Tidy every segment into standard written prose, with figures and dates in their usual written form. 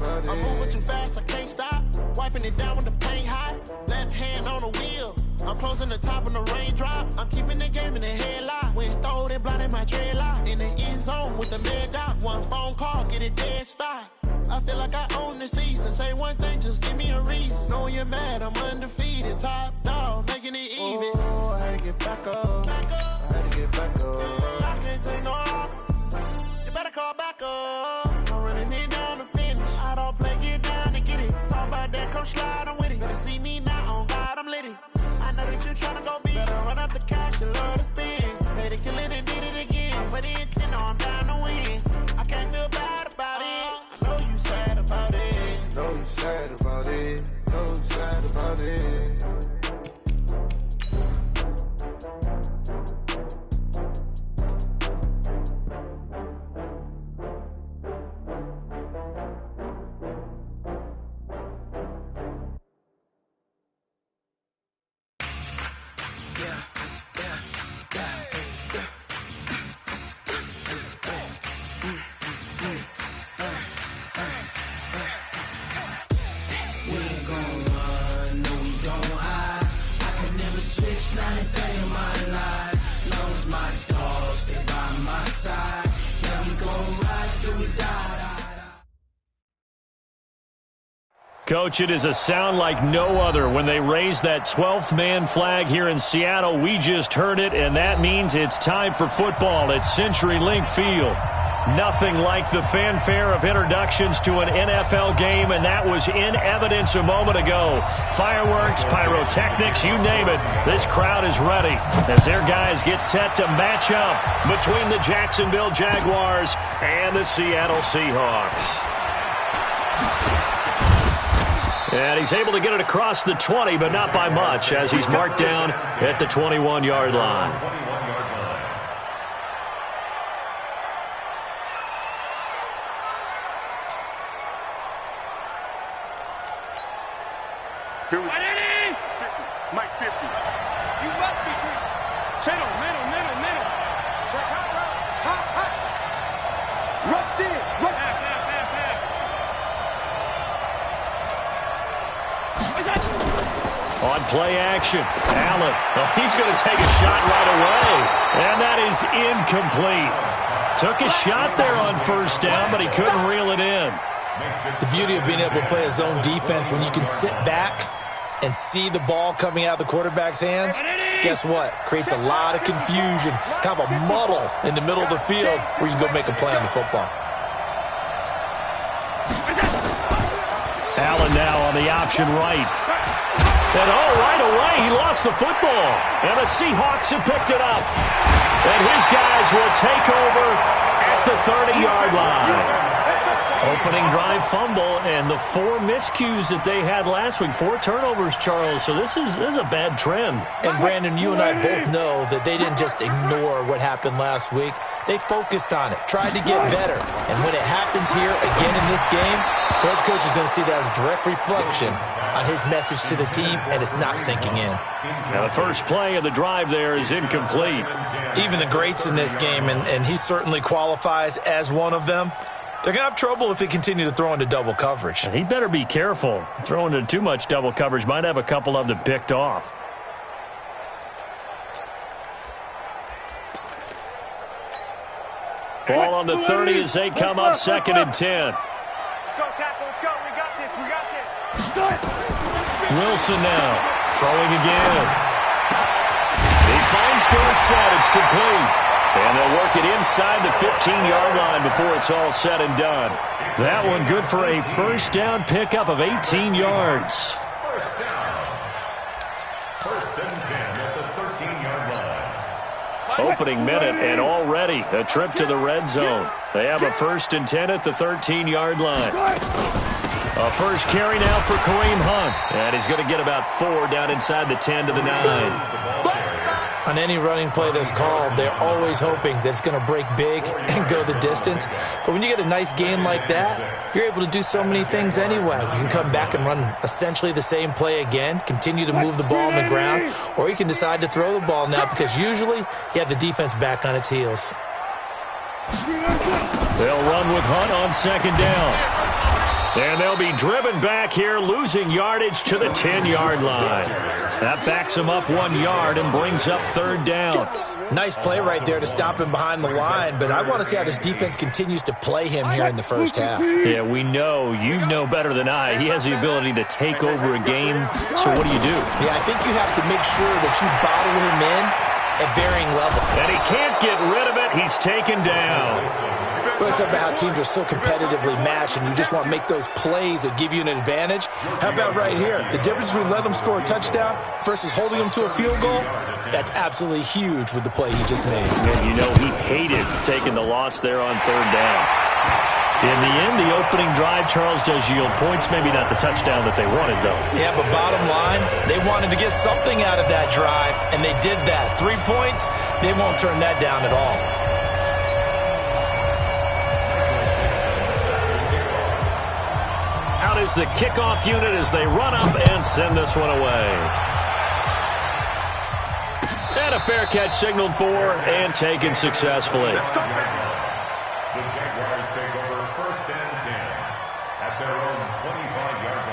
I'm moving too fast, I can't stop. Wiping it down when the paint hot. Left hand on the wheel. I'm closing the top when the raindrop. I'm keeping the game in the headlock. When throwed and blinded my dreadlock. In the end zone with the med dot. One phone call, get it dead stop. I feel like I own the season. Say one thing, just give me a reason. Knowing you're mad, I'm undefeated. Top dog, making it even. Oh, I had to get back up. I had to get back up. I can't take no off. You better call back up. I'm running it down to finish. I don't play, get down to get it. Talk about that, come slide, I'm with it. Better see me now, on God, I'm litty. I know that you're trying to go big. Better run up the cash, you love to spend. Made it, kill it, and did it again. But the intent, no, I'm down to win. I can't feel bad about it. I know you sad about it. Know you sad about it. Know you sad about it. Coach, it is a sound like no other when they raise that 12th man flag here in Seattle. We just heard it, and that means it's time for football at CenturyLink Field. Nothing like the fanfare of introductions to an NFL game, and that was in evidence a moment ago. Fireworks, pyrotechnics, you name it. This crowd is ready as their guys get set to match up between the Jacksonville Jaguars and the Seattle Seahawks. And he's able to get it across the 20, but not by much, as he's marked down at the 21-yard line. Mike 50. You must be true. Middle. Check hot. Rush in. Rush. On play action, Allen. Oh, he's going to take a shot right away. And that is incomplete. Took a shot there on first down, but he couldn't reel it in. The beauty of being able to play a zone defense when you can sit back and see the ball coming out of the quarterback's hands, guess what? Creates a lot of confusion, kind of a muddle in the middle of the field where you can go make a play on the football. Allen now on the option right. And right away, he lost the football. And the Seahawks have picked it up. And his guys will take over at the 30-yard line. Opening drive fumble, and the 4 miscues that they had last week. 4 turnovers, Charles. So this is a bad trend. And, Brandon, you and I both know that they didn't just ignore what happened last week. They focused on it, tried to get better. And when it happens here again in this game, the head coach is going to see that as a direct reflection on his message to the team, and it's not sinking in. Now the first play of the drive there is incomplete. Even the greats in this game, and he certainly qualifies as one of them, they're going to have trouble if they continue to throw into double coverage. He better be careful. Throwing into too much double coverage might have a couple of them picked off. Ball on the 30 as they come up 2nd and 10. Let's go, tackle. Let's go. We got this. Wilson now throwing again. He finds Dorsett. It's complete. And they'll work it inside the 15-yard line before it's all said and done. That one good for a first down pickup of 18 yards. First and 10 at the 13-yard line. Opening minute, and already a trip to the red zone. They have a 1st and 10 at the 13-yard line. A first carry now for Kareem Hunt. And he's going to get about 4 down inside the 10 to the 9. On any running play that's called, they're always hoping that it's going to break big and go the distance. But when you get a nice game like that, you're able to do so many things anyway. You can come back and run essentially the same play again, continue to move the ball on the ground, or you can decide to throw the ball now because usually you have the defense back on its heels. They'll run with Hunt on 2nd down. And they'll be driven back here, losing yardage to the 10-yard line. That backs them up 1 yard and brings up third down. Nice play right there to stop him behind the line, but I want to see how this defense continues to play him here in the first half. Yeah, we know. You know better than I. He has the ability to take over a game, so what do you do? Yeah, I think you have to make sure that you bottle him in at varying levels. And he can't get rid of it. He's taken down. Well, it's about how teams are so competitively matched, and you just want to make those plays that give you an advantage. How about right here? The difference between letting them score a touchdown versus holding them to a field goal, that's absolutely huge with the play he just made. And you know he hated taking the loss there on third down. In the end, the opening drive, Charles, does yield points. Maybe not the touchdown that they wanted, though. Yeah, but bottom line, they wanted to get something out of that drive, and they did that. 3 points, they won't turn that down at all. Out is the kickoff unit as they run up and send this one away. And a fair catch signaled for and taken successfully. The Jaguars take over 1st and 10 at their own 25-yard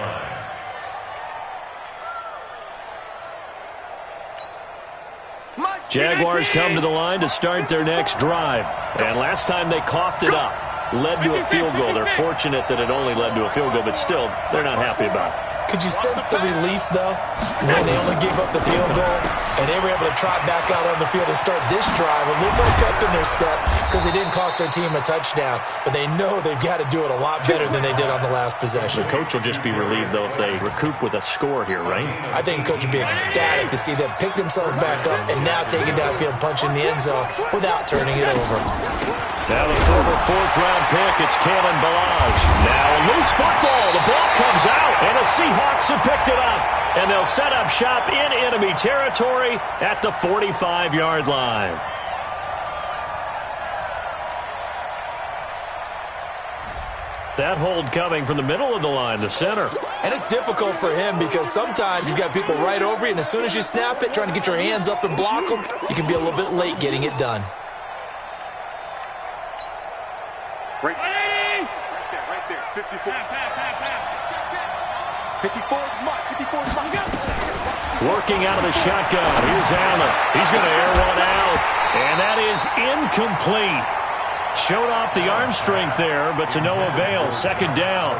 line. Jaguars come to the line to start their next drive. And last time they coughed it up. Led to a field goal. They're fortunate that it only led to a field goal, but still, they're not happy about it. Could you sense the relief, though, when they only gave up the field goal and they were able to trot back out on the field and start this drive a little more pep in their step because they didn't cost their team a touchdown, but they know they've got to do it a lot better than they did on the last possession. The coach will just be relieved, though, if they recoup with a score here, right? I think the coach would be ecstatic to see them pick themselves back up and now take it downfield and punch in the end zone without turning it over. Now the former 4th-round pick, it's Kalen Ballage. Now a loose football. The ball comes out, and the Seahawks have picked it up. And they'll set up shop in enemy territory at the 45-yard line. That hold coming from the middle of the line, the center. And it's difficult for him because sometimes you've got people right over you, and as soon as you snap it, trying to get your hands up and block them, you can be a little bit late getting it done. Right there. 54. 54 mark. Working out of the shotgun. Here's Allen. He's going to air one out. And that is incomplete. Showed off the arm strength there, but to no avail. 2nd down.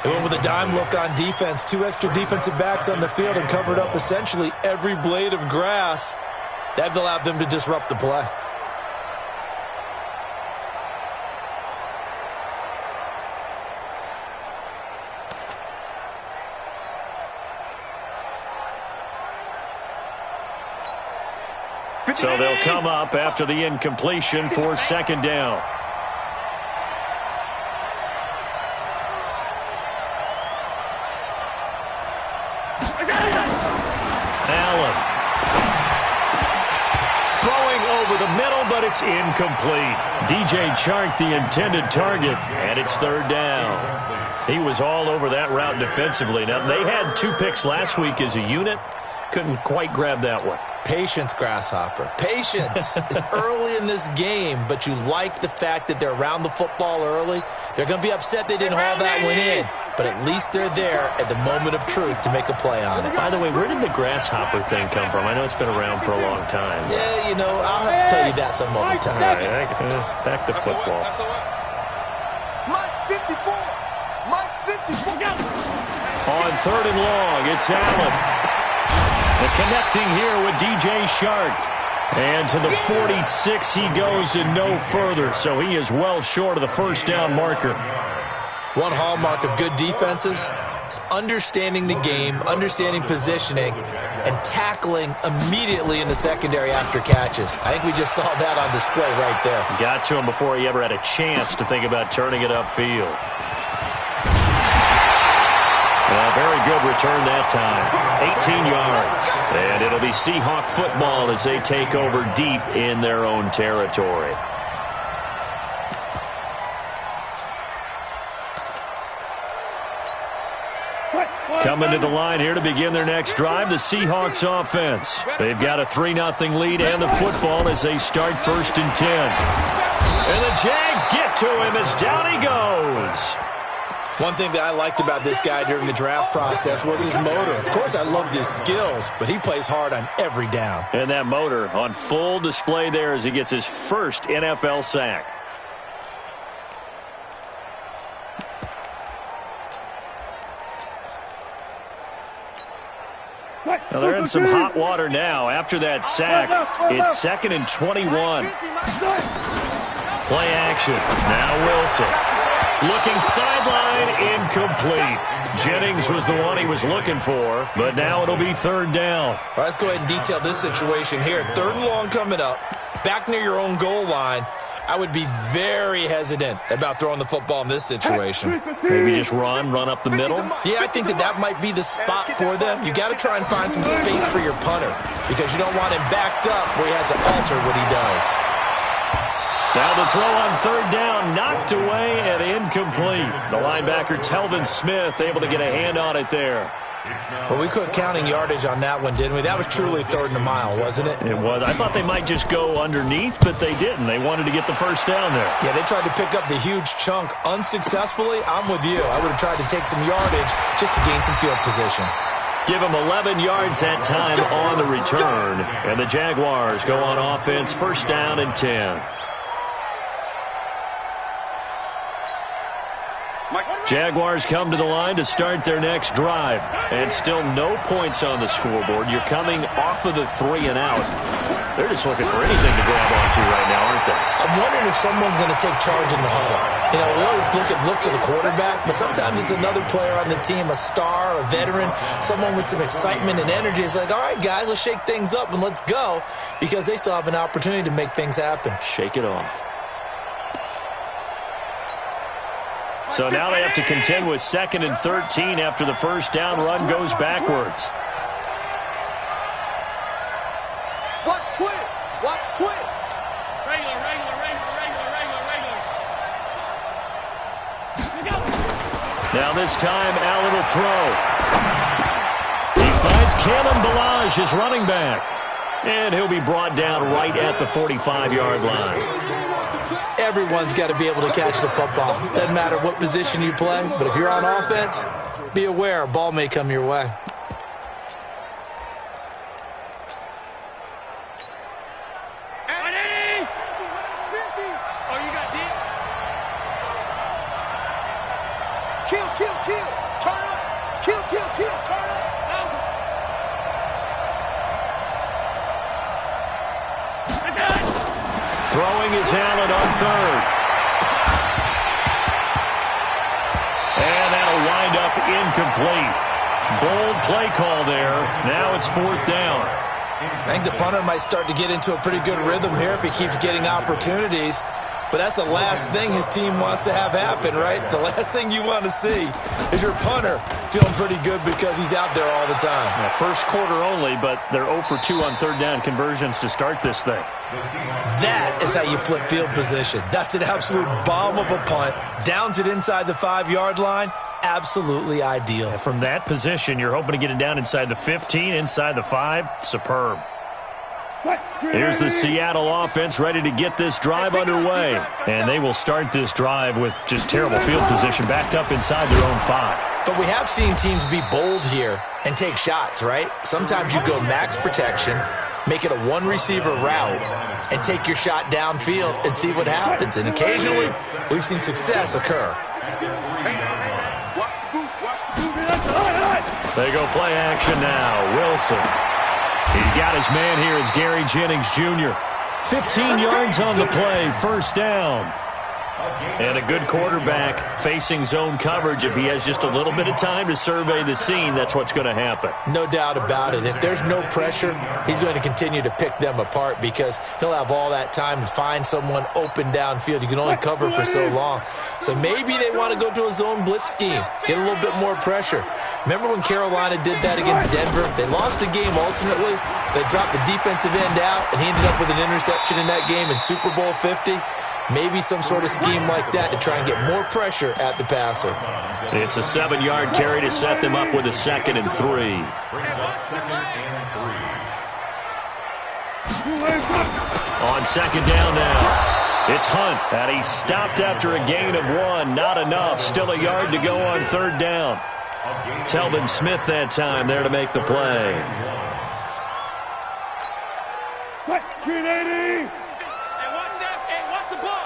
They went with a dime look on defense. 2 extra defensive backs on the field and covered up essentially every blade of grass. That allowed them to disrupt the play. So they'll come up after the incompletion for 2nd down. Allen. Throwing over the middle, but it's incomplete. DJ Chark, the intended target, and it's 3rd down. He was all over that route defensively. Now, they had 2 picks last week as a unit. Couldn't quite grab that one. Patience, Grasshopper. Patience. It's early in this game, but you like the fact that they're around the football early. They're going to be upset they didn't haul that one in, but at least they're there at the moment of truth to make a play on it. By the way, where did the Grasshopper thing come from? I know it's been around for a long time. Yeah, you know, I'll have to tell you that some other time. All right, back to football. Mike 54. On 3rd and long, it's Allen. The connecting here with DJ Chark. And to the 46 he goes and no further. So he is well short of the 1st down marker. One hallmark of good defenses is understanding the game, understanding positioning, and tackling immediately in the secondary after catches. I think we just saw that on display right there. Got to him before he ever had a chance to think about turning it upfield. A very good return that time. 18 yards. And it'll be Seahawk football as they take over deep in their own territory. Coming to the line here to begin their next drive, the Seahawks offense. They've got a 3-0 lead and the football as they start 1st and 10. And the Jags get to him as down he goes. One thing that I liked about this guy during the draft process was his motor. Of course, I loved his skills, but he plays hard on every down. And that motor on full display there as he gets his first NFL sack. Now they're in some hot water now. After that sack, it's 2nd and 21. Play action. Now Wilson. Looking sideline, incomplete. Jennings was the one he was looking for, but now it'll be 3rd down. All right, let's go ahead and detail this situation here. 3rd and long coming up, back near your own goal line. I would be very hesitant about throwing the football in this situation. Maybe just run up the middle? Yeah, I think that might be the spot for them. You got to try and find some space for your punter because you don't want him backed up where he has to alter what he does. Now the throw on 3rd down, knocked away and incomplete. The linebacker, Telvin Smith, able to get a hand on it there. Well, we quit counting yardage on that one, didn't we? That was truly 3rd and a mile, wasn't it? It was. I thought they might just go underneath, but they didn't. They wanted to get the first down there. Yeah, they tried to pick up the huge chunk unsuccessfully. I'm with you. I would have tried to take some yardage just to gain some field position. Give them 11 yards that time on the return. And the Jaguars go on offense, 1st down and 10. Jaguars come to the line to start their next drive. And still no points on the scoreboard. You're coming off of the 3 and out. They're just looking for anything to grab onto right now, aren't they? I'm wondering if someone's going to take charge in the huddle. You know, we always look to the quarterback, but sometimes it's another player on the team, a star, a veteran, someone with some excitement and energy. It's like, all right, guys, let's shake things up and let's go, because they still have an opportunity to make things happen. Shake it off. So now they have to contend with 2nd and 13 after the 1st down run goes backwards. Watch twist. Watch twist. Regular. Now this time, Allen will throw. He finds Kalen Ballage, his running back. And he'll be brought down right at the 45-yard line. Everyone's got to be able to catch the football. Doesn't matter what position you play, but if you're on offense, be aware a ball may come your way. Throwing his Allen on 3rd. And that'll wind up incomplete. Bold play call there. Now it's 4th down. I think the punter might start to get into a pretty good rhythm here if he keeps getting opportunities. But that's the last thing his team wants to have happen, right? The last thing you want to see is your punter feeling pretty good because he's out there all the time. Yeah, first quarter only, but they're 0 for 2 on 3rd down conversions to start this thing. That is how you flip field position. That's an absolute bomb of a punt. Downs it inside the 5-yard line. Absolutely ideal. And from that position, you're hoping to get it down inside the 15, inside the 5. Superb. Here's the Seattle offense ready to get this drive underway. And they will start this drive with just terrible field position backed up inside their own 5. But we have seen teams be bold here and take shots, right? Sometimes you go max protection, make it a one-receiver route, and take your shot downfield and see what happens. And occasionally, we've seen success occur. They go play action now. Wilson. He's got his man here. It's Gary Jennings Jr. 15 yards on the play. 1st down. And a good quarterback facing zone coverage. If he has just a little bit of time to survey the scene, that's what's going to happen. No doubt about it. If there's no pressure, he's going to continue to pick them apart because he'll have all that time to find someone open downfield. You can only cover for so long. So maybe they want to go to a zone blitz scheme, get a little bit more pressure. Remember when Carolina did that against Denver? They lost the game ultimately. They dropped the defensive end out, and he ended up with an interception in that game in Super Bowl 50. Maybe some sort of scheme like that to try and get more pressure at the passer. It's a 7-yard carry to set them up with a 2nd and 3. On 2nd down now. It's Hunt, and he stopped after a gain of 1. Not enough. Still a yard to go on 3rd down. Telvin Smith that time there to make the play. Green 80. Hey, watch that. Hey, watch the ball.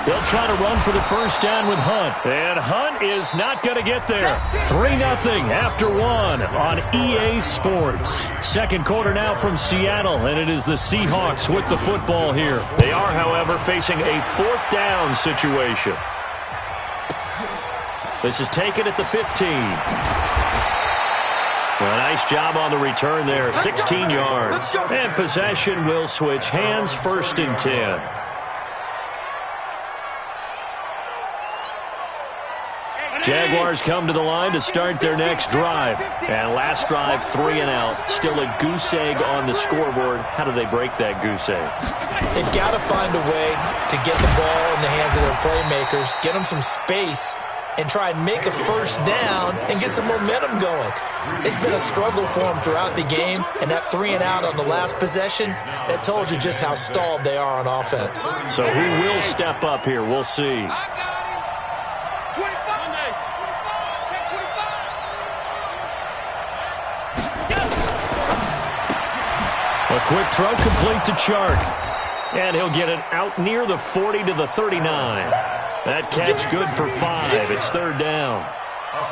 They'll try to run for the 1st down with Hunt. And Hunt is not going to get there. 3-0 after 1 on EA Sports. 2nd quarter now from Seattle, and it is the Seahawks with the football here. They are, however, facing a 4th down situation. This is taken at the 15. A nice job on the return there. 16 yards. And possession will switch hands. 1st and 10. Jaguars come to the line to start their next drive. And last drive, 3 and out. Still a goose egg on the scoreboard. How do they break that goose egg? They've got to find a way to get the ball in the hands of their playmakers, get them some space, and try and make a 1st down and get some momentum going. It's been a struggle for them throughout the game, and that 3 and out on the last possession, that told you just how stalled they are on offense. So who will step up here? We'll see. A quick throw complete to Chark. And he'll get it out near the 40 to the 39. That catch good for 5. It's 3rd down.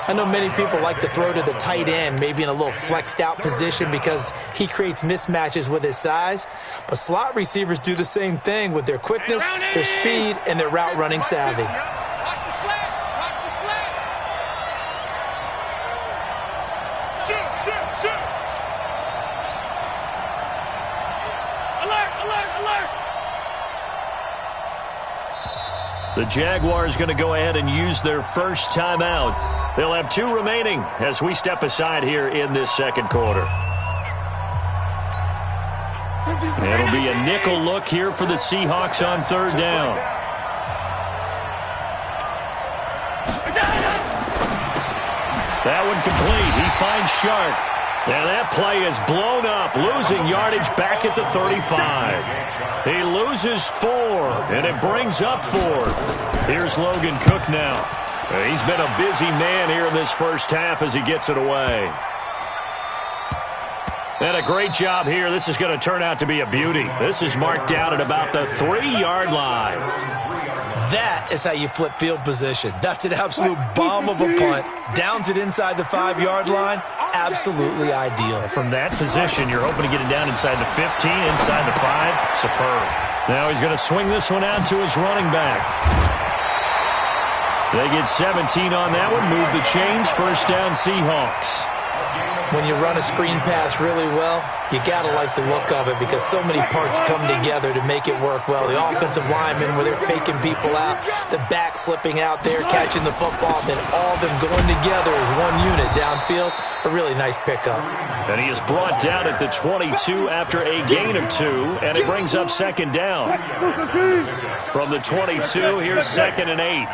I know many people like to throw to the tight end, maybe in a little flexed out position because he creates mismatches with his size. But slot receivers do the same thing with their quickness, their speed, and their route running savvy. The Jaguars going to go ahead and use their 1st timeout. They'll have 2 remaining as we step aside here in this 2nd quarter. It'll be a nickel look here for the Seahawks on 3rd down. That one complete. He finds Shark. And that play is blown up, losing yardage back at the 35. He loses 4, and it brings up 4th. Here's Logan Cook now. He's been a busy man here in this 1st half as he gets it away. And a great job here. This is going to turn out to be a beauty. This is marked down at about the 3-yard line. That is how you flip field position. That's an absolute bomb of a punt. Downs it inside the 5-yard line. Absolutely ideal. From that position, you're hoping to get it down inside the 15, inside the 5. Superb. Now he's going to swing this one out to his running back. They get 17 on that one. Move the chains. 1st down, Seahawks. When you run a screen pass really well, you got to like the look of it because so many parts come together to make it work well. The offensive linemen, where they're faking people out, the back slipping out there, catching the football, then all of them going together as one unit downfield. A really nice pickup. And he is brought down at the 22 after a gain of 2, and it brings up 2nd down. From the 22, here's 2nd and 8.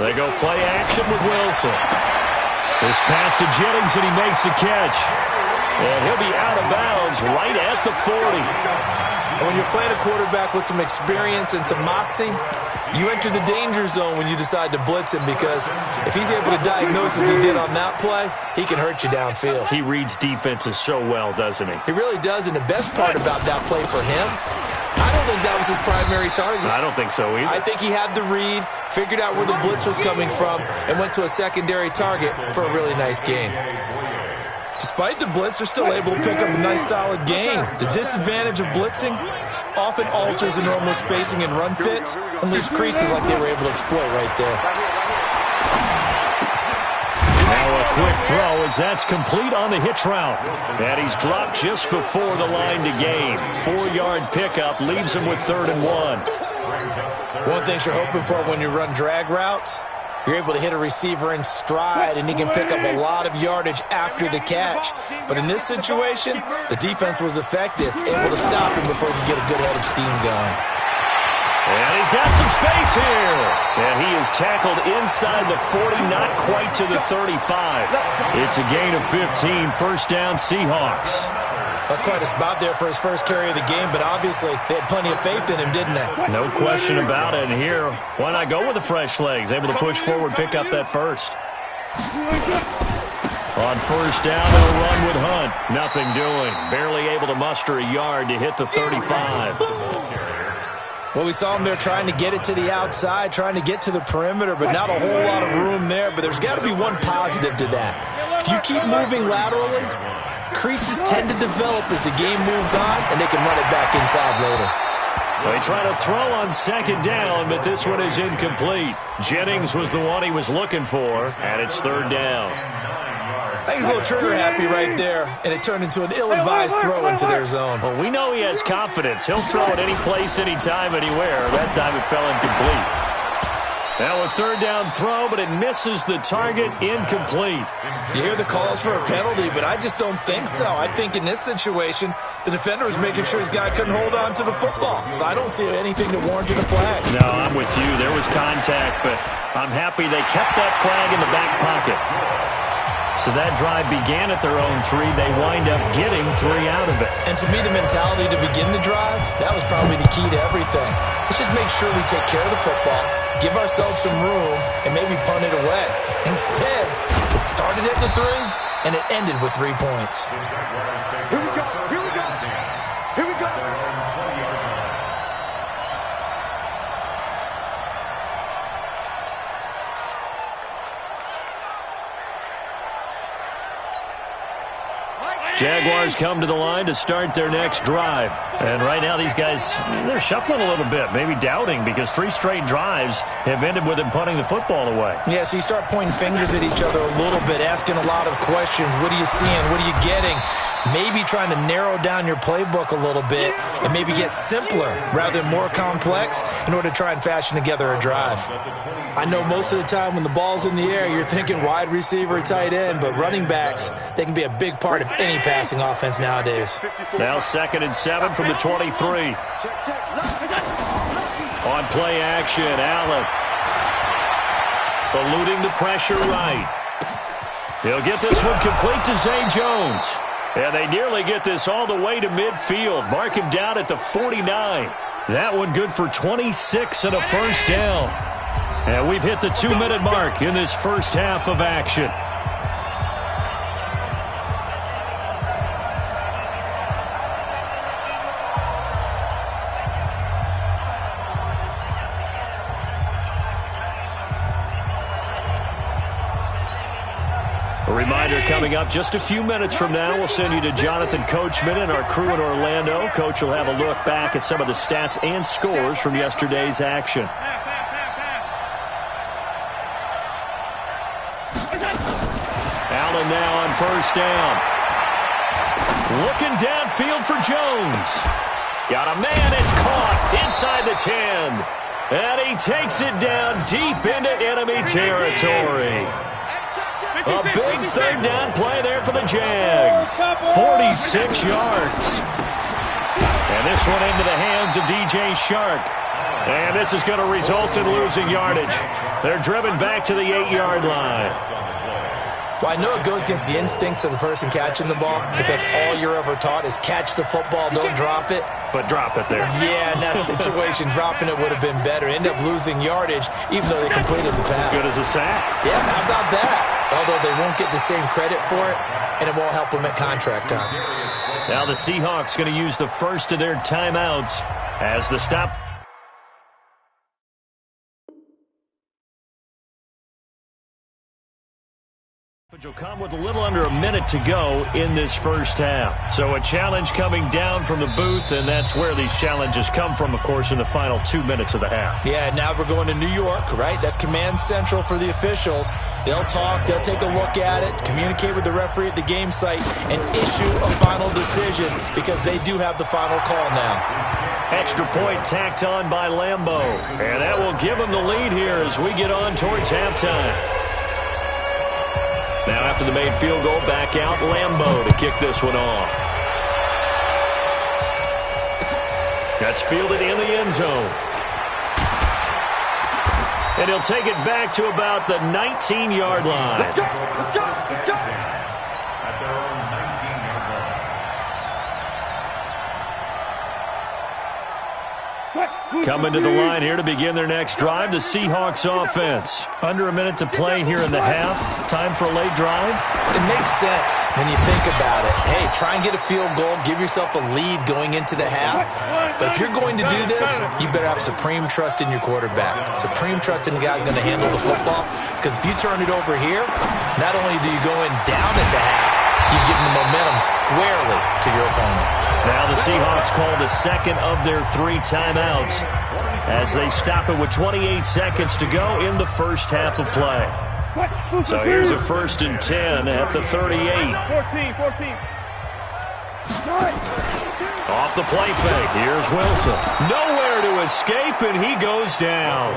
They go play action with Wilson. This pass to Jennings, and he makes the catch. And he'll be out of bounds right at the 40. And when you're playing a quarterback with some experience and some moxie, you enter the danger zone when you decide to blitz him because if he's able to diagnose as he did on that play, he can hurt you downfield. He reads defenses so well, doesn't he? He really does, and the best part about that play for him, I don't think that was his primary target. I don't think so either. I think he had the read, figured out where the blitz was coming from, and went to a secondary target for a really nice gain. Despite the blitz, they're still able to pick up a nice solid gain. The disadvantage of blitzing often alters the normal spacing and run fits and leaves creases like they were able to exploit right there. Now a quick throw as that's complete on the hitch route. And he's dropped just before the line to gain. 4-yard pickup leaves him with 3rd and 1. One thing you're hoping for when you run drag routes, you're able to hit a receiver in stride, and he can pick up a lot of yardage after the catch. But in this situation, the defense was effective, able to stop him before he could get a good head of steam going. And he's got some space here. And he is tackled inside the 40, not quite to the 35. It's a gain of 15, first down Seahawks. That's quite a spot there for his first carry of the game, but obviously they had plenty of faith in him, didn't they? No question about it. And here, why not go with the fresh legs? Able to push forward, pick up that first. On first down, they'll run with Hunt. Nothing doing. Barely able to muster a yard to hit the 35. Well, we saw him there trying to get it to the outside, trying to get to the perimeter, but not a whole lot of room there. But there's got to be one positive to that. If you keep moving laterally, creases tend to develop as the game moves on, and they can run it back inside later. They try to throw on second down, but this one is incomplete. Jennings was the one he was looking for, and it's third down. I think he's a little trigger happy right there, and it turned into an ill-advised throw into their zone. Well, we know he has confidence. He'll throw it any place, anytime, anywhere. That time it fell incomplete. Now a third down throw, but it misses the target, incomplete. You hear the calls for a penalty, but I just don't think so. I think in this situation, the defender was making sure his guy couldn't hold on to the football. So I don't see anything to warrant a flag. No, I'm with you. There was contact, but I'm happy they kept that flag in the back pocket. So that drive began at their own 3. They wind up getting 3 out of it. And to me, the mentality to begin the drive, that was probably the key to everything. Let's just make sure we take care of the football, give ourselves some room, and maybe punt it away. Instead, it started at the 3, and it ended with 3 points. Here we go. Here we go. Here we go. Jaguars come to the line to start their next drive. And right now these guys, they're shuffling a little bit, maybe doubting, because 3 straight drives have ended with them punting the football away. Yeah, so you start pointing fingers at each other a little bit, asking a lot of questions. What are you seeing? What are you getting? Maybe trying to narrow down your playbook a little bit and maybe get simpler rather than more complex in order to try and fashion together a drive. I know most of the time when the ball's in the air, you're thinking wide receiver, tight end, but running backs, they can be a big part of any passing offense nowadays. Now 2nd and 7 from the 23. On play action, Allen. Eluding the pressure right. He'll get this one complete to Zay Jones. And they nearly get this all the way to midfield. Mark him down at the 49. That one good for 26 and a first down. And we've hit the 2-minute mark in this first half of action. A reminder coming up just a few minutes from now, we'll send you to Jonathan Coachman and our crew in Orlando. Coach will have a look back at some of the stats and scores from yesterday's action. Allen now on first down. Looking downfield for Jones. Got a man, it's caught inside the 10. And he takes it down deep into enemy territory. A big third down play there for the Jags. 46 yards. And this one into the hands of DJ Shark. And this is going to result in losing yardage. They're driven back to the 8-yard line. Well, I know it goes against the instincts of the person catching the ball because all you're ever taught is catch the football, don't drop it. But drop it there. Yeah, in that situation, dropping it would have been better. End up losing yardage even though they completed the pass. As good as a sack. Yeah, how about that? Although they won't get the same credit for it, and it won't help them at contract time. Now the Seahawks going to use the first of their timeouts as the stop. Will come with a little under a minute to go in this first half. So a challenge coming down from the booth, and that's where these challenges come from, of course, in the final 2 minutes of the half. Yeah, now we're going to New York, right? That's command central for the officials. They'll talk, they'll take a look at it, communicate with the referee at the game site, and issue a final decision because they do have the final call now. Extra point tacked on by Lambeau, and that will give them the lead here as we get on towards halftime. Now after the made field goal, back out Lambeau to kick this one off. That's fielded in the end zone. And he'll take it back to about the 19-yard line. Let's go. Let's go. Let's go. At their own 19-yard line. Coming to the line here to begin their next drive, the Seahawks offense. Under a minute to play here in the half. Time for a late drive. It makes sense when you think about it. Hey, try and get a field goal. Give yourself a lead going into the half. But if you're going to do this, you better have supreme trust in your quarterback. Supreme trust in the guy who's going to handle the football. Because if you turn it over here, not only do you go in down at the half, you've given the momentum squarely to your opponent. Now the Seahawks call the second of their 3 timeouts as they stop it with 28 seconds to go in the first half of play. So here's a 1st and 10 at the 38. 14. Off the play fake. Here's Wilson. Nowhere to escape, and he goes down.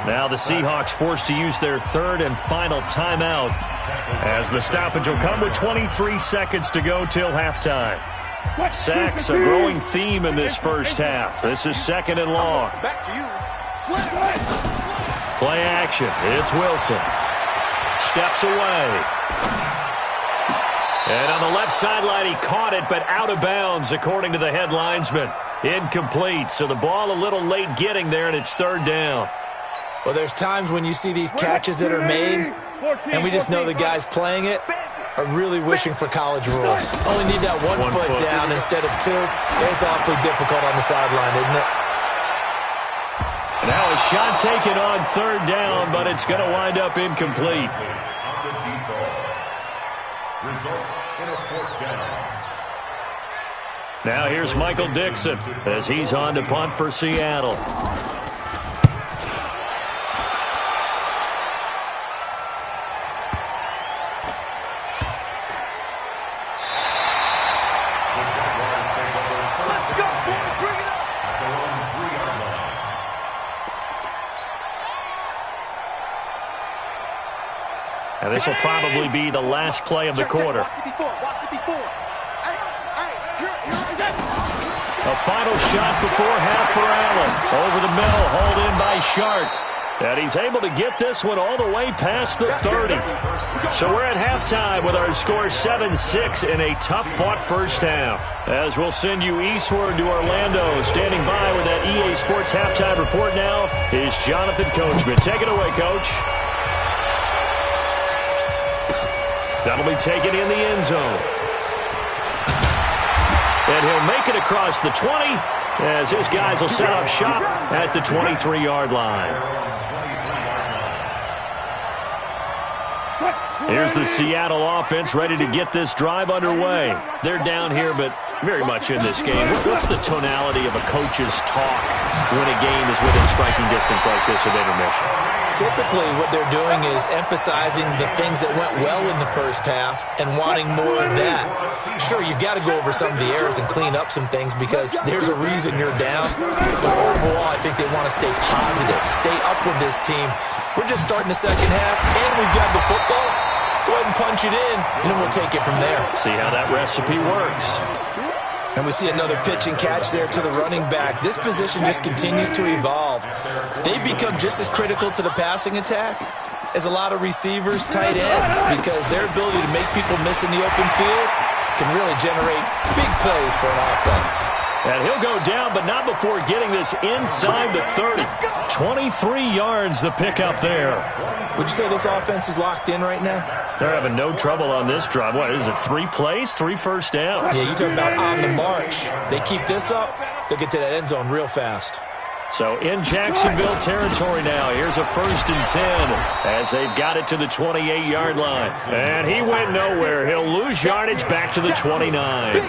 Now the Seahawks forced to use their 3rd and final timeout as the stoppage will come with 23 seconds to go till halftime. Sacks a growing theme in this first half. This is 2nd and long. Back to you. Play action. It's Wilson. Steps away. And on the left sideline, he caught it, but out of bounds, according to the head linesman. Incomplete. So the ball a little late getting there, and it's 3rd down. Well, there's times when you see these catches that are made, and we just know the guys playing it are really wishing for college rules. Only need that one foot down instead of 2. It's awfully difficult on the sideline, isn't it? Now a shot taken on 3rd down, but it's going to wind up incomplete. On the deep ball. Results in a 4th down. Now here's Michael Dixon as he's on to punt for Seattle. And this will probably be the last play of the quarter. A final shot before half for Allen. Over the middle, hauled in by Shark. And he's able to get this one all the way past the 30. So we're at halftime with our score 7-6 in a tough-fought first half. As we'll send you eastward to Orlando. Standing by with that EA Sports halftime report now is Jonathan Coachman. Take it away, Coach. That'll be taken in the end zone. And he'll make it across the 20 as his guys will set up shop at the 23-yard line. Here's the Seattle offense ready to get this drive underway. They're down here, but very much in this game. What's the tonality of a coach's talk when a game is within striking distance like this of intermission? Typically, what they're doing is emphasizing the things that went well in the first half and wanting more of that. Sure, you've got to go over some of the errors and clean up some things because there's a reason you're down. But overall, I think they want to stay positive, stay up with this team. We're just starting the second half, and we've got the football. Let's go ahead and punch it in, and then we'll take it from there. See how that recipe works. And we see another pitch and catch there to the running back. This position just continues to evolve. They become just as critical to the passing attack as a lot of receivers, tight ends, because their ability to make people miss in the open field can really generate big plays for an offense. And he'll go down, but not before getting this inside the 30. 23 yards the pickup there. Would you say this offense is locked in right now? They're having no trouble on this drive. What is it, 3 plays, 3 first downs? Yeah, you talk about on the march. They keep this up, they'll get to that end zone real fast. So in Jacksonville territory now, here's a 1st and 10 as they've got it to the 28-yard line. And he went nowhere. He'll lose yardage back to the 29.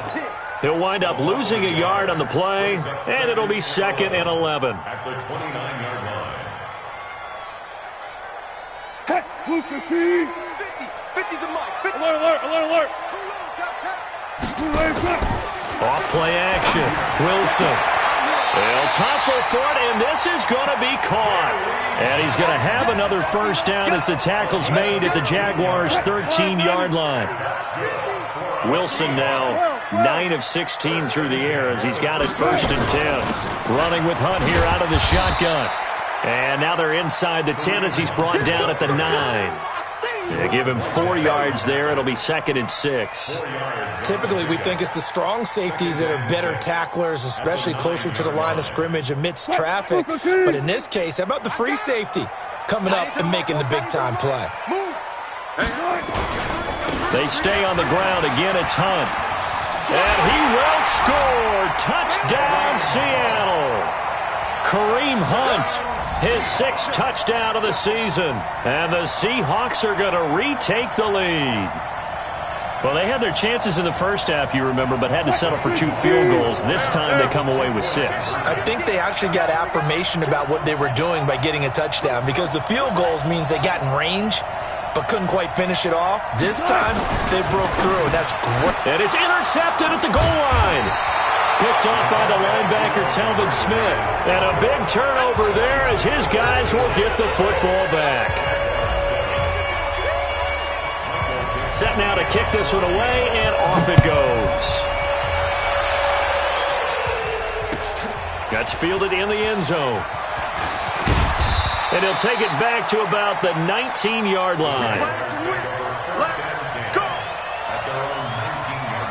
He'll wind up losing a yard on the play, and it'll be 2nd and 11. At the 29-yard line. Cut. Move 50. 50 to Mike. 50. Alert. Off play action. Wilson. They'll tussle for it, and this is going to be caught. And he's going to have another first down as the tackle's made at the Jaguars' 13-yard line. Wilson now 9 of 16 through the air as he's got it 1st and 10. Running with Hunt here out of the shotgun. And now they're inside the 10 as he's brought down at the 9. They give him 4 yards there. It'll be 2nd and 6. Typically, we think it's the strong safeties that are better tacklers, especially closer to the line of scrimmage amidst traffic. But in this case, how about the free safety coming up and making the big-time play? They stay on the ground. Again, it's Hunt. And he will score. Touchdown, Seattle. Kareem Hunt, his 6th touchdown of the season. And the Seahawks are going to retake the lead. Well, they had their chances in the first half, you remember, but had to settle for 2 field goals. This time they come away with 6. I think they actually got affirmation about what they were doing by getting a touchdown, because the field goals means they got in range but couldn't quite finish it off. This time they broke through, and that's great. And it's intercepted at the goal line. Picked off by the linebacker, Telvin Smith. And a big turnover there as his guys will get the football back. Set now to kick this one away, and off it goes. That's fielded in the end zone. And he'll take it back to about the 19-yard line. Let's go. At their own 19-yard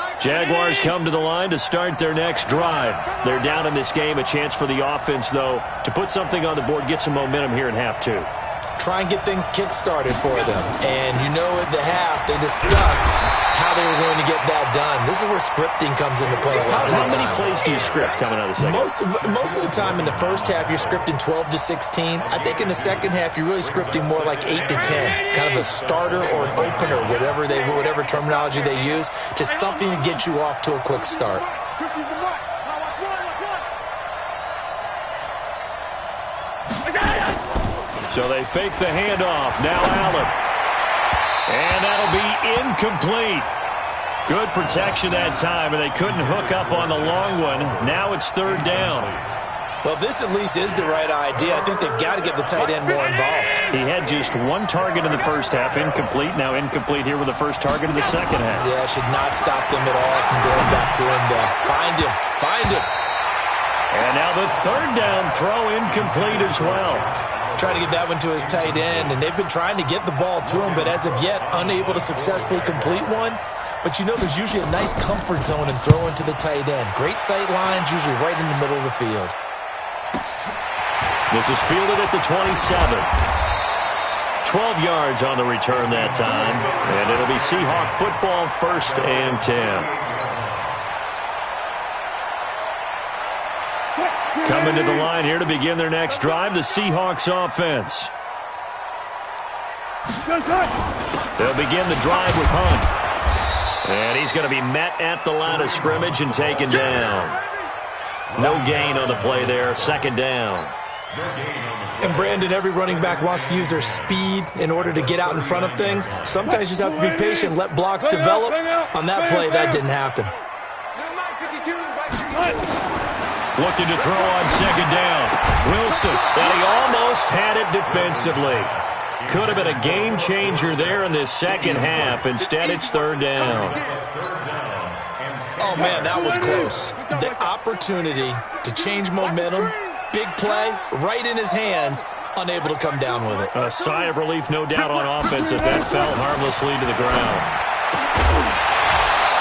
line. Jaguars come to the line to start their next drive. They're down in this game. A chance for the offense, though, to put something on the board, get some momentum here in half 2. Try and get things kick-started for them. And you know at the half, they discussed how they were going to get that done. This is where scripting comes into play a lot of the time. How many plays do you script coming out of the second? Most of the time in the first half, you're scripting 12 to 16. I think in the second half, you're really scripting more like 8 to 10. Kind of a starter or an opener, whatever terminology they use. Just something to get you off to a quick start. So they fake the handoff. Now Allen. And that'll be incomplete. Good protection that time, and they couldn't hook up on the long one. Now it's 3rd down. Well, this at least is the right idea. I think they've got to get the tight end more involved. He had just 1 target in the first half, incomplete. Now incomplete here with the first target in the second half. Yeah, should not stop them at all from going back to him. Find him. Find him. And now the 3rd down throw incomplete as well. Trying to get that one to his tight end, and they've been trying to get the ball to him, but as of yet, unable to successfully complete one. But you know there's usually a nice comfort zone in throwing to the tight end. Great sight lines, usually right in the middle of the field. This is fielded at the 27. 12 yards on the return that time, and it'll be Seahawk football, 1st and 10. Coming to the line here to begin their next drive, the Seahawks offense. They'll begin the drive with Hunt. And he's going to be met at the line of scrimmage and taken down. No gain on the play there, 2nd down. And Brandon, every running back wants to use their speed in order to get out in front of things. Sometimes you just have to be patient, let blocks develop. On that play, that didn't happen. Looking to throw on 2nd down. Wilson, and he almost had it defensively. Could have been a game changer there in this second half. Instead, it's 3rd down. Oh, man, that was close. The opportunity to change momentum, big play, right in his hands, unable to come down with it. A sigh of relief, no doubt, on offense as that fell harmlessly to the ground.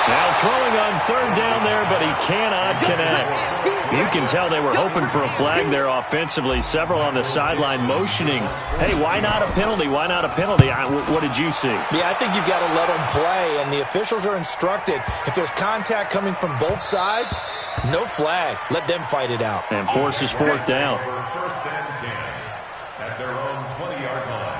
Now throwing on 3rd down there, but he cannot connect. You can tell they were hoping for a flag there offensively. Several on the sideline motioning, hey, why not a penalty? Why not a penalty? What did you see? Yeah, I think you've got to let them play, and the officials are instructed. If there's contact coming from both sides, no flag. Let them fight it out. And forces 4th down. 1st and 10 at their own 20-yard line.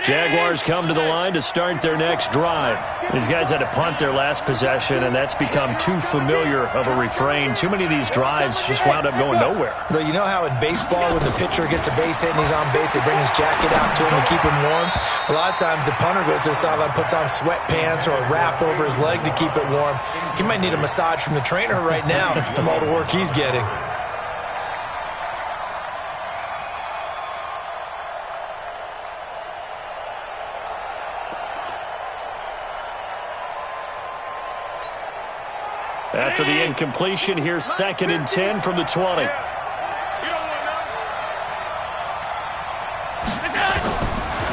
Jaguars come to the line to start their next drive. These guys had to punt their last possession, and that's become too familiar of a refrain. Too many of these drives just wound up going nowhere. But you know how in baseball, when the pitcher gets a base hit and he's on base, they bring his jacket out to him to keep him warm? A lot of times the punter goes to the sideline, puts on sweatpants or a wrap over his leg to keep it warm. He might need a massage from the trainer right now from all the work he's getting. After the incompletion, here's 2nd and 10 from the 20.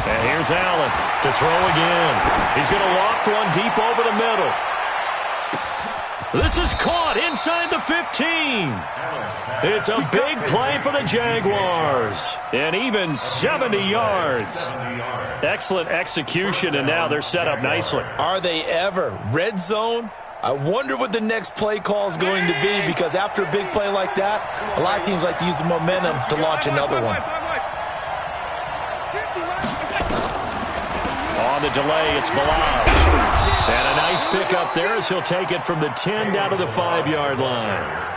And here's Allen to throw again. He's going to loft one deep over the middle. This is caught inside the 15. It's a big play for the Jaguars. And even 70 yards. Excellent execution, and now they're set up nicely. Are they ever? Red zone? I wonder what the next play call is going to be, because after a big play like that, a lot of teams like to use the momentum to launch another one. On the delay, it's Bilal. And a nice pickup there as he'll take it from the 10 down to the 5-yard line.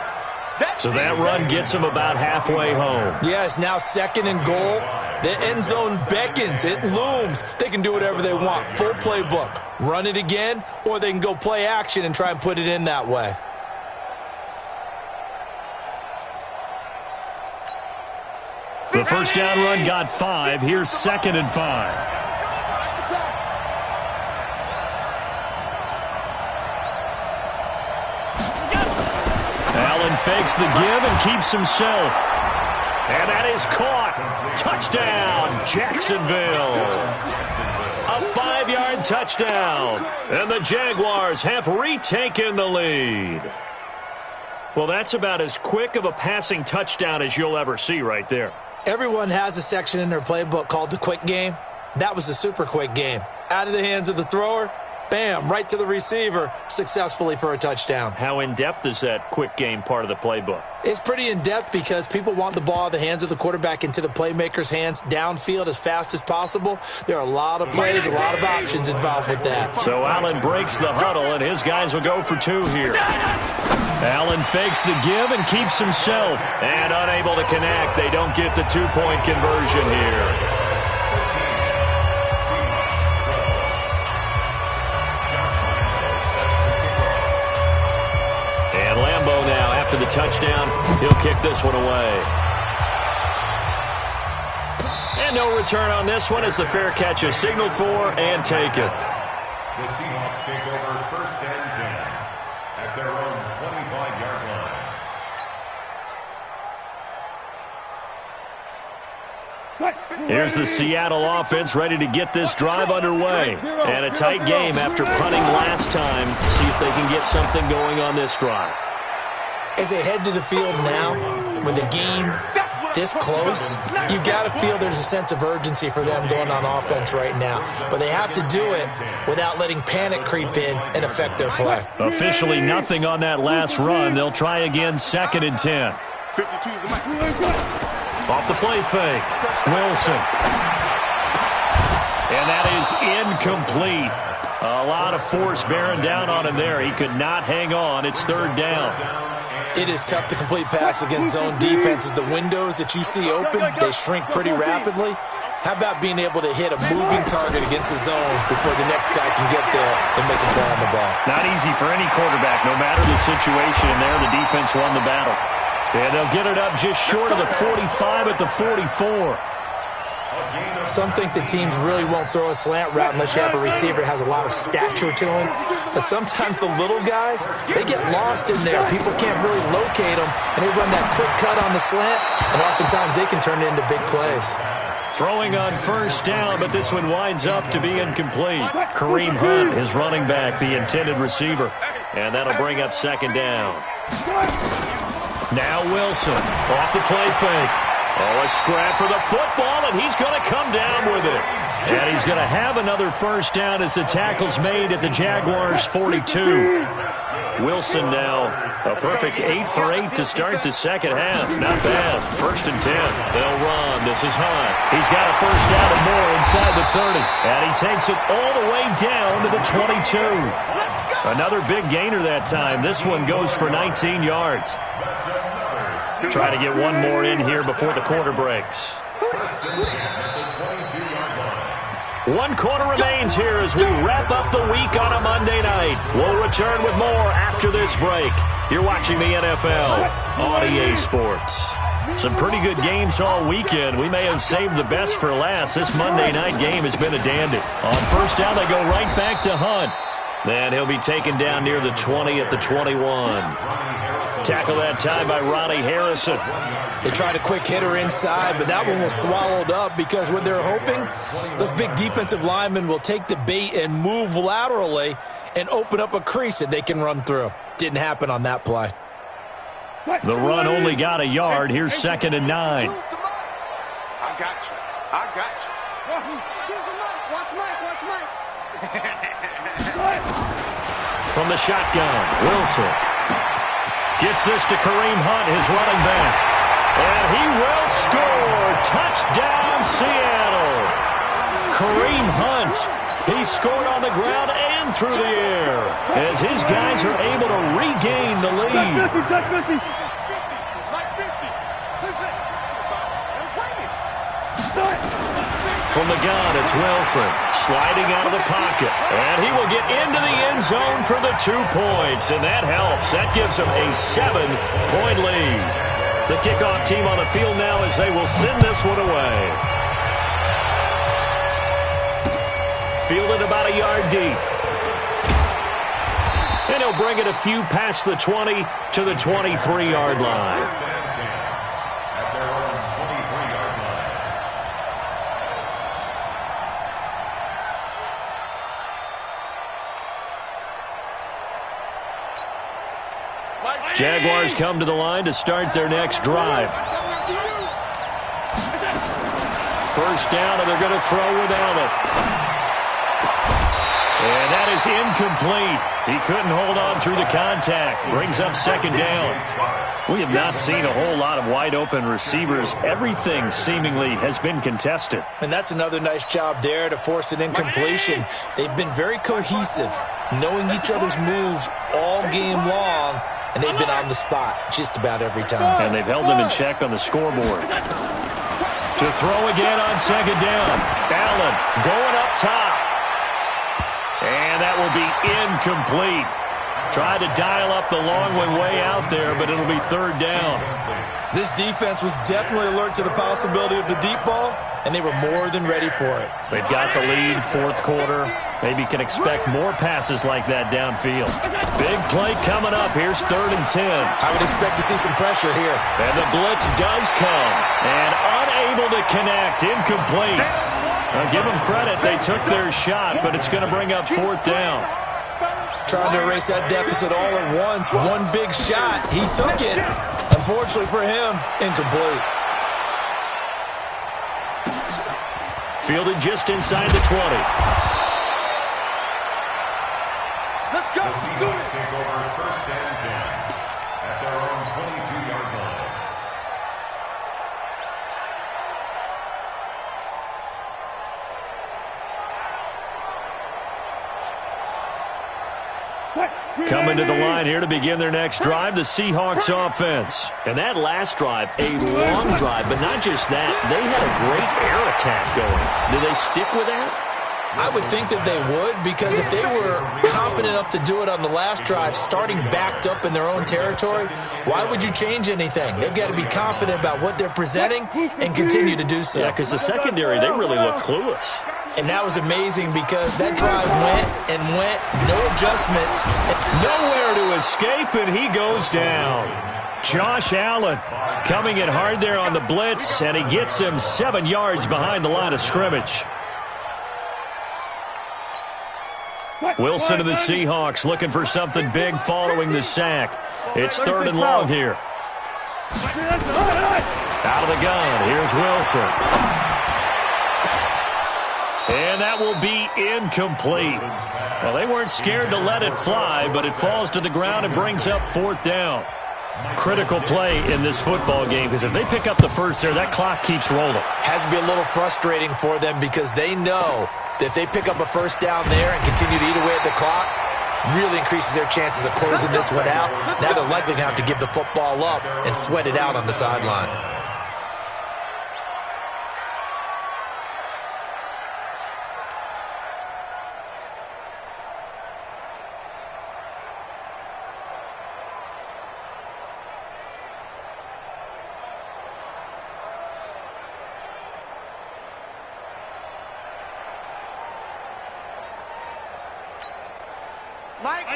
So that run gets him about halfway home. Yeah, it's now 2nd and goal. The end zone beckons. It looms. They can do whatever they want. Full playbook. Run it again, or they can go play action and try and put it in that way. The first down run got 5. Here's 2nd and 5. Allen fakes the give and keeps himself. And that is caught. Touchdown, Jacksonville. A 5-yard touchdown. And the Jaguars have retaken the lead. Well, that's about as quick of a passing touchdown as you'll ever see right there. Everyone has a section in their playbook called the quick game. That was the super quick game. Out of the hands of the thrower, bam, right to the receiver, successfully for a touchdown. How in-depth is that quick game part of the playbook? It's pretty in-depth because people want the ball out of the hands of the quarterback into the playmaker's hands downfield as fast as possible. There are a lot of plays, a lot of options involved with that. So Allen breaks the huddle, and his guys will go for 2 here. Allen fakes the give and keeps himself. And unable to connect. They don't get the 2-point conversion here. And Lambeau now, after the touchdown, he'll kick this one away. And no return on this one as the fair catch is signaled for and taken. The Seahawks take over 1st and 10 at their own 25-yard line. Here's the Seattle offense ready to get this drive underway. And a tight game after punting last time. See if they can get something going on this drive. As they head to the field now, with the game this close, you've got to feel there's a sense of urgency for them going on offense right now. But they have to do it without letting panic creep in and affect their play. Officially nothing on that last run. They'll try again 2nd and 10. Off the play fake. Wilson. And that is incomplete. A lot of force bearing down on him there. He could not hang on. It's 3rd down. It is tough to complete pass against zone defenses. The windows that you see open, they shrink pretty rapidly. How about being able to hit a moving target against the zone before the next guy can get there and make a play on the ball? Not easy for any quarterback, no matter the situation. And there, the defense won the battle. And they'll get it up just short of the 45 at the 44. Some think that teams really won't throw a slant route unless you have a receiver that has a lot of stature to him. But sometimes the little guys, they get lost in there. People can't really locate them, and they run that quick cut on the slant, and oftentimes they can turn it into big plays. Throwing on 1st down, but this one winds up to be incomplete. Kareem Hunt, his running back, the intended receiver. And that'll bring up 2nd down. Now Wilson, off the play fake. Oh, a scrap for the football, and he's going to come down with it. And he's going to have another 1st down as the tackle's made at the Jaguars' 42. Wilson now a perfect 8 for 8 to start the second half. Not bad. 1st and 10. They'll run. This is Hunt. He's got a first down and more inside the 30. And he takes it all the way down to the 22. Another big gainer that time. This one goes for 19 yards. Try to get one more in here before the quarter breaks. 1 quarter remains here as we wrap up the week on a Monday night. We'll return with more after this break. You're watching the NFL on EA Sports. Some pretty good games all weekend. We may have saved the best for last. This Monday night game has been a dandy. On first down, they go right back to Hunt. Then he'll be taken down near the 20 at the 21. Tackle that time by Ronnie Harrison. They tried a quick hitter inside, but that one was swallowed up because what they're hoping, those big defensive linemen will take the bait and move laterally and open up a crease that they can run through. Didn't happen on that play. The run only got a yard. Here's 2nd and 9. I got you. I got you. Choose the mic. Watch Mike. Watch Mike. From the shotgun, Wilson gets this to Kareem Hunt, his running back. And he will score. Touchdown, Seattle. Kareem Hunt. He scored on the ground and through the air as his guys are able to regain the lead. From the gun, it's Wilson sliding out of the pocket. And he will get into the end zone for the 2 points. And that helps. That gives him a 7-point lead. The kickoff team on the field now as they will send this one away. Fielded about a yard deep. And he'll bring it a few past the 20 to the 23-yard line. At their own 23-yard line. Jaguars come to the line to start their next drive. First down, and they're going to throw without it. And that is incomplete. He couldn't hold on through the contact. Brings up 2nd down. We have not seen a whole lot of wide-open receivers. Everything seemingly has been contested. And that's another nice job there to force an incompletion. They've been very cohesive, knowing each other's moves all game long, and they've been on the spot just about every time. And they've held them in check on the scoreboard. To throw again on 2nd down. Allen going up top. And that will be incomplete. Tried to dial up the long one way out there, but it'll be 3rd down. This defense was definitely alert to the possibility of the deep ball, and they were more than ready for it. They've got the lead, 4th quarter. Maybe can expect more passes like that downfield. Big play coming up. Here's 3rd and 10. I would expect to see some pressure here. And the blitz does come. And unable to connect. Incomplete. I'll give them credit. They took their shot, but it's going to bring up 4th down. Trying to erase that deficit all at once. One big shot. He took it. Unfortunately for him, incomplete. Fielded just inside the 20. Let's go. The Seahawks take over 1st and 10 at their own 22-yard line. Coming to the line here to begin their next drive, the Seahawks offense. And that last drive, a long drive, but not just that. They had a great air attack going. Do they stick with that? I would think that they would, because if they were confident enough to do it on the last drive, starting backed up in their own territory, why would you change anything? They've got to be confident about what they're presenting and continue to do so. Yeah, because the secondary, they really look clueless. And that was amazing because that drive went and went, no adjustments. Nowhere to escape, and he goes down. Josh Allen coming in hard there on the blitz, and he gets him 7 yards behind the line of scrimmage. Wilson to the Seahawks looking for something big following the sack. It's 3rd and long here. Out of the gun, here's Wilson. And that will be incomplete. Well, they weren't scared to let it fly, but it falls to the ground and brings up 4th down. Critical play in this football game, because if they pick up the first there, that clock keeps rolling. Has to be a little frustrating for them because they know that if they pick up a first down there and continue to eat away at the clock, really increases their chances of closing this one out. Now they're likely going to have to give the football up and sweat it out on the sideline.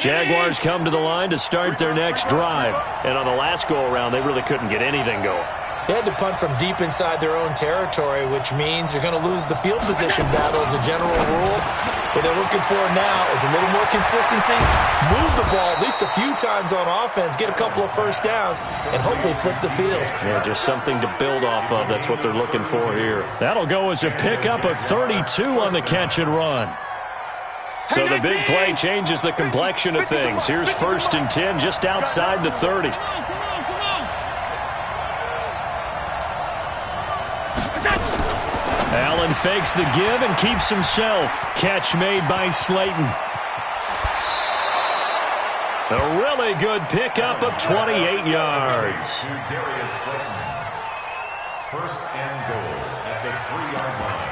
Jaguars come to the line to start their next drive. And on the last go-around, they really couldn't get anything going. They had to punt from deep inside their own territory, which means you're going to lose the field position battle as a general rule. What they're looking for now is a little more consistency, move the ball at least a few times on offense, get a couple of first downs, and hopefully flip the field. Yeah, just something to build off of. That's what they're looking for here. That'll go as a pickup of 32 on the catch and run. So the big play changes the complexion of things. Here's 1st and 10 just outside the 30. Allen fakes the give and keeps himself. Catch made by Slayton. A really good pickup of 28 yards. Darius Slayton. 1st and goal at the 3-yard line.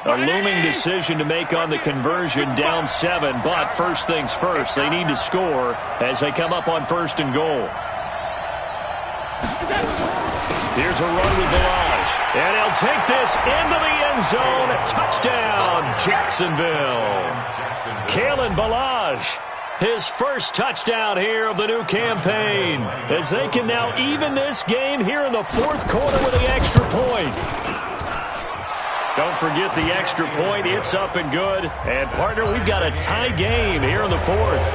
A looming decision to make on the conversion, down 7, but first things first, they need to score as they come up on 1st and goal. Here's a run with Balaj, and he'll take this into the end zone. Touchdown, Jacksonville. Kalen Balaj, his first touchdown here of the new campaign, as they can now even this game here in the 4th quarter with the extra point. Don't forget the extra point. It's up and good. And, partner, we've got a tie game here in the 4th.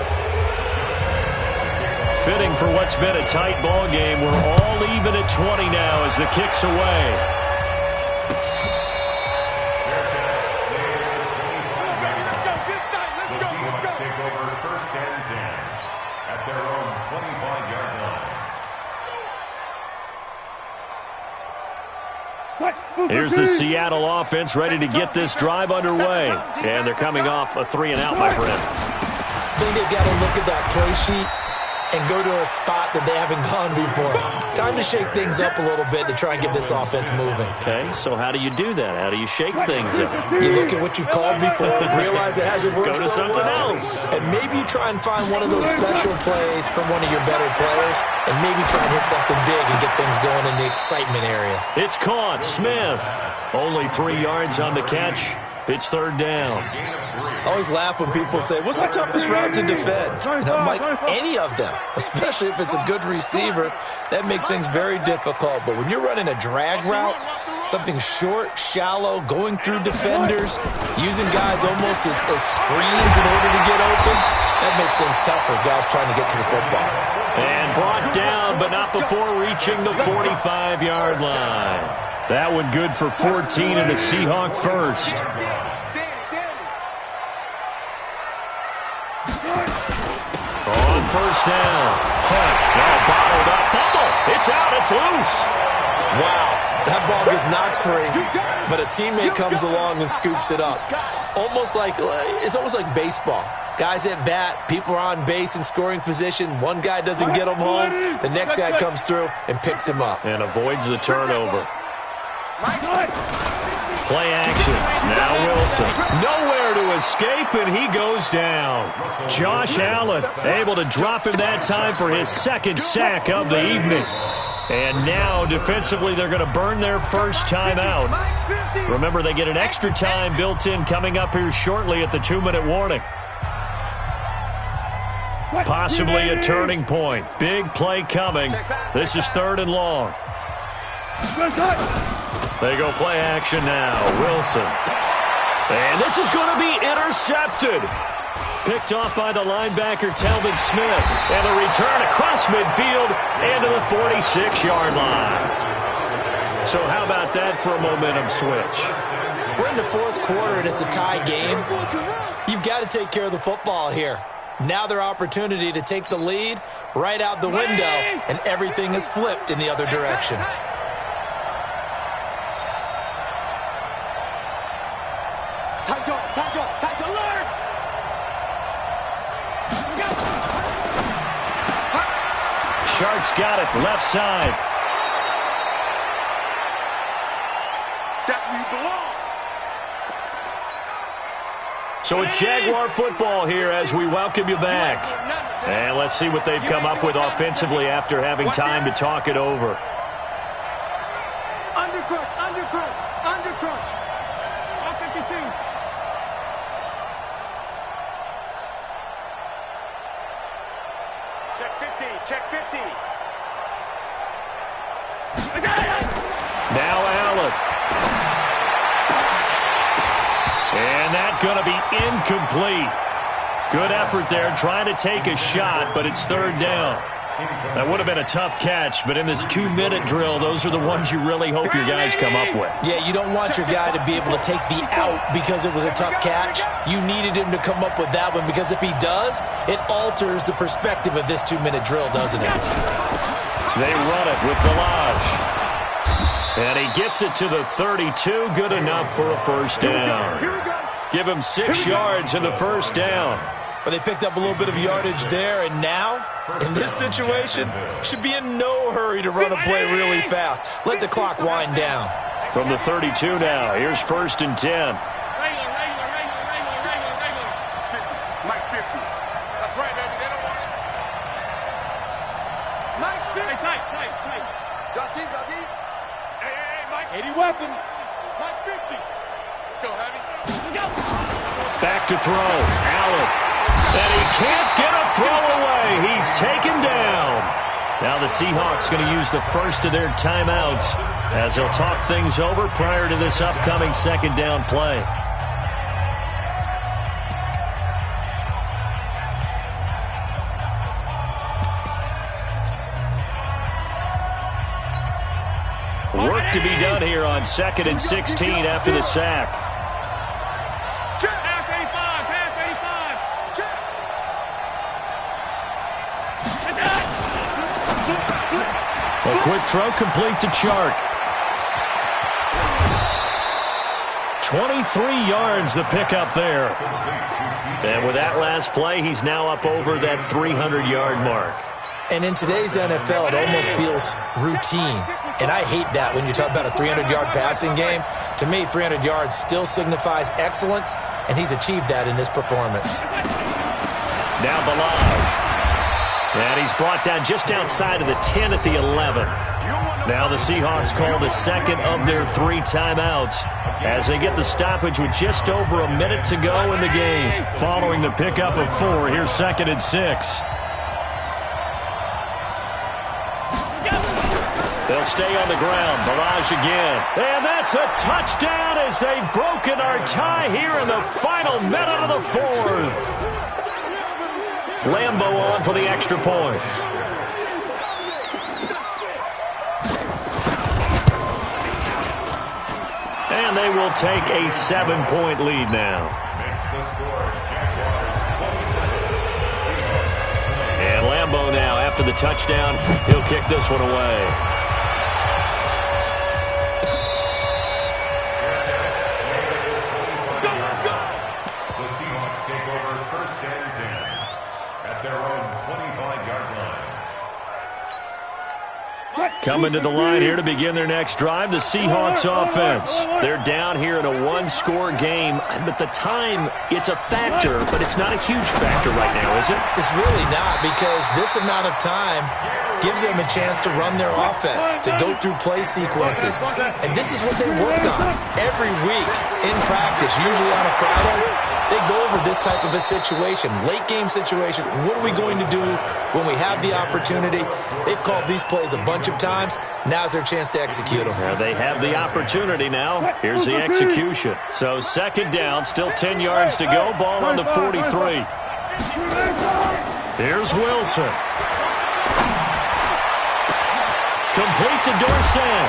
Fitting for what's been a tight ball game. We're all even at 20 now as the kick's away. The Seahawks take over 1st and 10 at their own 25-yard line. Here's the Seattle offense ready to get this drive underway. And they're coming off a 3-and-out, my friend. I think they've got to look at that play sheet and go to a spot that they haven't gone before. Time to shake things up a little bit to try and get this offense moving. Okay, so how do you do that? How do you shake things up? You look at what you've called before, realize it hasn't worked Go to so something well, else. and maybe you try and find one of those special plays from one of your better players, and maybe try and hit something big and get things going in the excitement area. It's caught. Smith. Only 3 yards on the catch. It's 3rd down. I always laugh when people say, what's the toughest route to defend? And I'm like, any of them, especially if it's a good receiver. That makes things very difficult. But when you're running a drag route, something short, shallow, going through defenders, using guys almost as screens in order to get open, that makes things tough for guys trying to get to the football. And brought down, but not before reaching the 45-yard line. That one good for 14 and a Seahawk first. On 1st down. Hunt. Now bottled up. Fumble. It's out. It's loose. Wow. That ball was knocked free, but a teammate comes along and scoops it up. It's almost like baseball. Guys at bat, people are on base in scoring position. One guy doesn't get him home. The next guy comes through and picks him up. And avoids the turnover. Play action. Now Wilson. Nowhere to escape, and he goes down. Josh Allen able to drop him that time for his 2nd sack of the evening. And now, defensively, they're going to burn their first time out. Remember, they get an extra time built in coming up here shortly at the 2-minute warning. Possibly a turning point. Big play coming. This is 3rd and long. They go play action now. Wilson. And this is going to be intercepted. Picked off by the linebacker, Telvin Smith. And a return across midfield and to the 46-yard line. So how about that for a momentum switch? We're in the fourth quarter, and it's a tie game. You've got to take care of the football here. Now their opportunity to take the lead right out the window, and everything is flipped in the other direction. Sharks got it, left side. That's where you belong. So it's Jaguar football here as we welcome you back. And let's see what they've come up with offensively after having time to talk it over. Undercrush, undercrush, undercrush. Offensive team. Check 50, check 50. Now Allen. And that's going to be incomplete. Good effort there trying to take a shot, but it's third down. That would have been a tough catch, but in this 2-minute drill, those are the ones you really hope your guys come up with. Yeah, you don't want your guy to be able to take the out because it was a tough catch. You needed him to come up with that one because if he does, it alters the perspective of this 2-minute drill, doesn't it? They run it with Balaj. And he gets it to the 32. Good enough for a first down. Give him 6 yards in the first down. But they picked up a little bit of yardage there, and now, in this situation, should be in no hurry to run a play really fast. Let the clock wind down. From the 32 now, here's first and 10. Mike 50. That's right, baby. They don't want it. Mike 50. Tight. Drop deep. Hey, Mike. 80 weapon. Mike 50. Let's go, Heavy. Back to throw. Allen. And he can't get a throw away. He's taken down. Now the Seahawks going to use the first of their timeouts as they'll talk things over prior to this upcoming second down play. Work to be done here on 2nd and 16 after the sack. Half 85. A quick throw complete to Chark. 23 yards the pickup there. And with that last play, he's now up over that 300-yard mark. And in today's NFL, it almost feels routine. And I hate that when you talk about a 300-yard passing game. To me, 300 yards still signifies excellence, and he's achieved that in this performance. Now Balaj. And he's brought down just outside of the 10 at the 11. Now the Seahawks call the second of their 3 timeouts as they get the stoppage with just over a minute to go in the game. Following the pickup of 4, here's 2nd and 6. They'll stay on the ground. Balaj again. And that's a touchdown as they've broken our tie here in the final minute of the 4th. Lambo on for the extra point. And they will take a 7-point lead now. And Lambo now, after the touchdown, he'll kick this one away. Coming to the line here to begin their next drive, the Seahawks offense. They're down here in a 1-score game. At the time, it's a factor, but it's not a huge factor right now, is it? It's really not, because this amount of time gives them a chance to run their offense, to go through play sequences. And this is what they work on every week in practice, usually on a Friday. They go over this type of a situation, late game situation. What are we going to do when we have the opportunity? They've called these plays a bunch of times. Now's their chance to execute them. Well, they have the opportunity now. Here's the execution. So 2nd down, still 10 yards to go. Ball on the 43. Here's Wilson. Complete to Dorsett.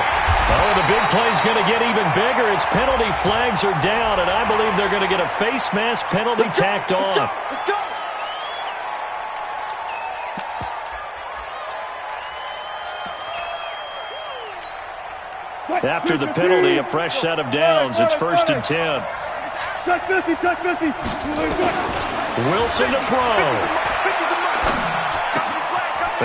Oh, the big play's going to get even bigger as penalty flags are down, and I believe they're going to get a face mask penalty tacked on. Let's go. After the penalty, a fresh set of downs. It's 1st and 10. Touch 50, touch 50. Wilson to throw.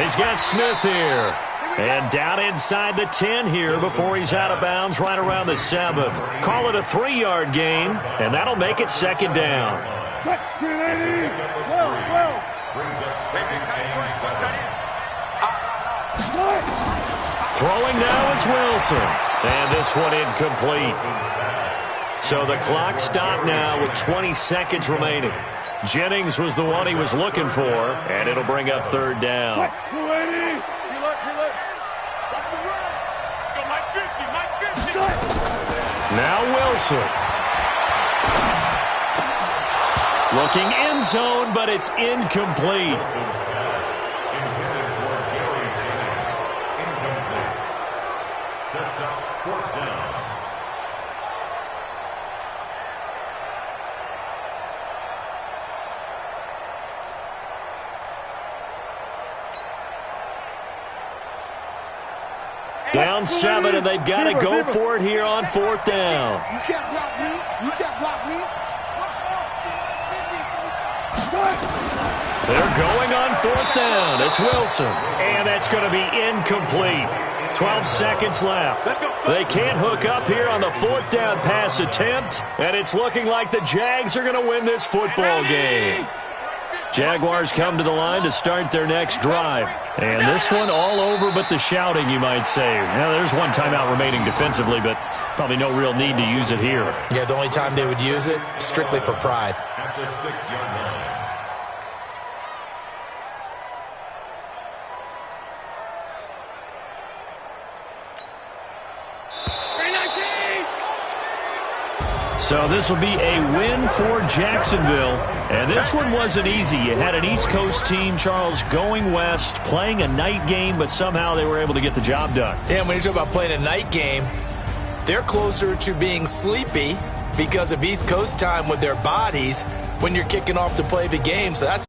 He's got Smith here. And down inside the 10 here before he's out of bounds right around the 7. Call it a 3-yard gain, and that'll make it 2nd down. Well. Throwing now is Wilson. And this one incomplete. So the clock stopped now with 20 seconds remaining. Jennings was the one he was looking for, and it'll bring up 3rd down. Now Wilson. Looking end zone, but it's incomplete. Sets up 4th down. Down 7, and they've got to go for it here on 4th down. You can't block me. You can't block me. They're going on 4th down. It's Wilson, and that's going to be incomplete. 12 seconds left. They can't hook up here on the 4th down pass attempt, and it's looking like the Jags are going to win this football game. Jaguars come to the line to start their next drive. And this one all over but the shouting, you might say. Now, there's one timeout remaining defensively, but probably no real need to use it here. Yeah, the only time they would use it, strictly for pride. At the 6-yard line. So this will be a win for Jacksonville. And this one wasn't easy. You had an East Coast team, Charles, going west, playing a night game, but somehow they were able to get the job done. Yeah, when you talk about playing a night game, they're closer to being sleepy because of East Coast time with their bodies when you're kicking off to play the game. So that's